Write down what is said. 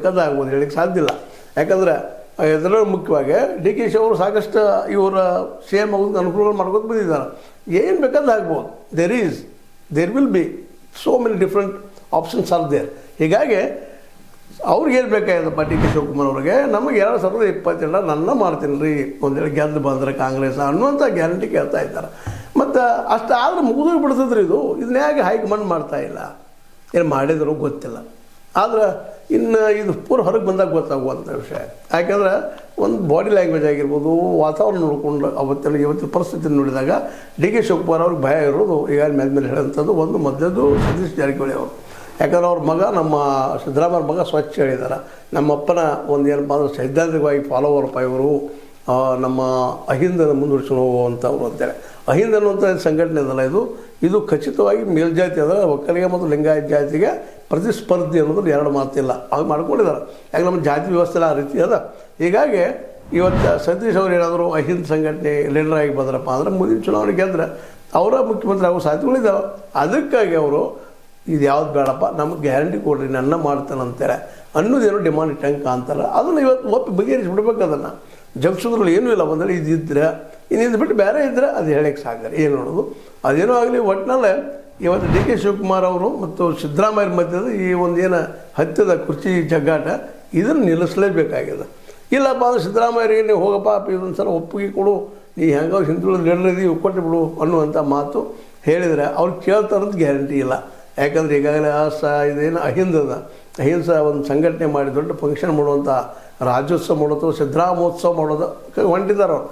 ಬೇಕಾದ್ರೆ ಆಗ್ಬೋದು, ಹೇಳಕ್ಕೆ ಸಾಧ್ಯ ಇಲ್ಲ. ಯಾಕಂದ್ರೆ ಇದರಲ್ಲಿ ಮುಖ್ಯವಾಗಿ ಡಿ ಕೆ ಶಿ ಅವರು ಸಾಕಷ್ಟು ಇವರ ಸಿ ಎಮ್ ಆಗೋದಕ್ಕೆ ಅನುಕೂಲಗಳು ಮಾಡ್ಕೊತ ಬಂದಿದ್ದಾರೆ. ಏನು ಬೇಕಾದ್ರೆ ಆಗ್ಬೋದು. There will be so many different options are there. ಹೀಗಾಗಿ ಅವ್ರಿಗೆ ಏನು ಬೇಕಾಗಿದೆಪ್ಪ ಡಿ ಕೆ ಶಿವಕುಮಾರ್ ಅವ್ರಿಗೆ, ನಮಗೆ 2022 ನನ್ನ ಮಾಡ್ತೀನಿ ರೀ, ಒಂದೇಳಿ ಗೆದ್ದು ಬಂದರೆ ಕಾಂಗ್ರೆಸ್ ಅನ್ನುವಂಥ ಗ್ಯಾರಂಟಿ ಕೇಳ್ತಾ ಇದ್ದಾರೆ. ಮತ್ತು ಅಷ್ಟು ಆದ್ರೆ ಮುಗಿದು ಬಿಡ್ತದ್ರಿ ಇದನ್ನ ಹೇಗೆ ಹೈಕಮಾಂಡ್ ಮಾಡ್ತಾ ಇಲ್ಲ, ಏನು ಮಾಡಿದ್ರು ಗೊತ್ತಿಲ್ಲ. ಆದ್ರೆ ಇನ್ನು ಇದು ಪೂರ ಹೊರಗೆ ಬಂದಾಗ ಗೊತ್ತಾಗುವಂಥ ವಿಷಯ. ಯಾಕೆಂದ್ರೆ ಒಂದು ಬಾಡಿ ಲ್ಯಾಂಗ್ವೇಜ್ ಆಗಿರ್ಬೋದು, ವಾತಾವರಣ ನೋಡಿಕೊಂಡು ಇವತ್ತಿನ ಪರಿಸ್ಥಿತಿ ನೋಡಿದಾಗ ಡಿ ಕೆ ಶಿವಕುಮಾರ್ ಅವ್ರಿಗೆ ಭಯ ಇರೋದು ಈಗ ಮೇಲೆ ಹೇಳೋಂಥದ್ದು ಒಂದು ಮೊದಲದು ಸತೀಶ್ ಜಾರಕಿಹೊಳಿ ಅವರು. ಯಾಕಂದ್ರೆ ಅವ್ರ ಮಗ ನಮ್ಮ ಸಿದ್ದರಾಮಯ್ಯ ಮಗ ಸ್ವಚ್ಛ ಹೇಳಿದ್ದಾರೆ. ನಮ್ಮಪ್ಪನ ಒಂದು ಏನಪ್ಪ ಅಂದ್ರೆ ಸೈದ್ಧಾಂತಿಕವಾಗಿ ಫಾಲೋವರ್ಪ ಇವರು ನಮ್ಮ ಅಹಿಂದನ ಮುಂದುವರಿಸ್ಕೊಂಡು ಹೋಗುವಂಥವ್ರು ಅಂತೇಳಿ. ಅಹಿಂದ ಅನ್ನುವಂಥ ಸಂಘಟನೆ ಅದಲ್ಲ, ಇದು ಖಚಿತವಾಗಿ ಮೇಲ್ಜಾತಿ ಅದ, ಒಕ್ಕಲಿಗ ಮತ್ತು ಲಿಂಗಾಯತ ಜಾತಿಗೆ ಪ್ರತಿಸ್ಪರ್ಧಿ ಅನ್ನೋದು ಎರಡು ಮಾತಿಲ್ಲ, ಹಾಗೆ ಮಾಡ್ಕೊಂಡಿದ್ದಾರೆ. ಯಾಕೆ ನಮ್ಮ ಜಾತಿ ವ್ಯವಸ್ಥೆ ಆ ರೀತಿ ಅದ. ಹೀಗಾಗಿ ಇವತ್ತು ಸತೀಶ್ ಅವ್ರು ಏನಾದರೂ ಅಹಿಂದ ಸಂಘಟನೆ ಲೀಡರ್ ಆಗಿ ಬಂದ್ರಪ್ಪ ಅಂದ್ರೆ ಮುಂದಿನ ಚುನಾವಣೆ ಗೆದ್ರೆ ಅವರ ಮುಖ್ಯಮಂತ್ರಿ ಆಗೋ ಸಾಧ್ಯತೆಗಳಿದ್ದಾವೆ. ಅದಕ್ಕಾಗಿ ಅವರು ಇದು ಯಾವ್ದು ಬೇಡಪ್ಪ, ನಮಗೆ ಗ್ಯಾರಂಟಿ ಕೊಡ್ರಿ, ನನ್ನ ಮಾಡ್ತಾನಂತಾರೆ ಅನ್ನೋದೇನೋ ಡಿಮಾಂಡ್ ಇಟ್ಟಂಗೆ ಅಂತಾರೆ. ಅದನ್ನು ಇವತ್ತು ಒಪ್ಪಿ ಬಗೆಹರಿಸಿಬಿಡ್ಬೇಕು. ಅದನ್ನು ಜಗ್ಸೋದ್ರಲ್ಲಿ ಏನೂ ಇಲ್ಲ. ಒಂದಲ್ಲಿ ಇದ್ದಿದ್ರೆ ಇನ್ನಿಂದ ಬಿಟ್ಟು ಬೇರೆ ಇದ್ದರೆ ಅದು ಹೇಳಕ್ಕೆ ಸಾಗಲ್ಲ, ಏನು ನೋಡೋದು. ಅದೇನೋ ಆಗಲಿ, ಒಟ್ಟಿನಲ್ಲೇ ಇವತ್ತು ಡಿ ಕೆ ಶಿವಕುಮಾರ್ ಅವರು ಮತ್ತು ಸಿದ್ದರಾಮಯ್ಯ ಮಧ್ಯದ ಈ ಒಂದೇನು ಹತ್ತಿದ ಕುರ್ಚಿ ಜಗ್ಗಾಟ ಇದನ್ನು ನಿಲ್ಲಿಸಲೇಬೇಕಾಗಿದೆ. ಇಲ್ಲಪ್ಪ ಅಂದ್ರೆ ಸಿದ್ದರಾಮಯ್ಯರಿಗೆ ನೀವು ಹೋಗಪ್ಪ ಇದೊಂದು ಸಲ ಒಪ್ಪಿಗೆ ಕೊಡು, ನೀ ಹೆಂಗೋ ಹಿಂದುಳಿದ ಲೀಡರ್ ಕೊಟ್ಟು ಬಿಡು ಅನ್ನುವಂಥ ಮಾತು ಹೇಳಿದರೆ ಅವ್ರು ಕೇಳ್ತಾರಂತ ಗ್ಯಾರಂಟಿ ಇಲ್ಲ. ಯಾಕಂದ್ರೆ ಈಗಾಗಲೇ ಇದೇನು ಅಹಿಂಸ ಒಂದು ಸಂಘಟನೆ ಮಾಡಿ ದೊಡ್ಡ ಫಂಕ್ಷನ್ ಮಾಡುವಂಥ ರಾಜ್ಯೋತ್ಸವ ಮಾಡೋದು, ಸಿದ್ದರಾಮೋತ್ಸವ ಮಾಡೋದು ಹೊಂಟಿದ್ದಾರೆ ಅವರು.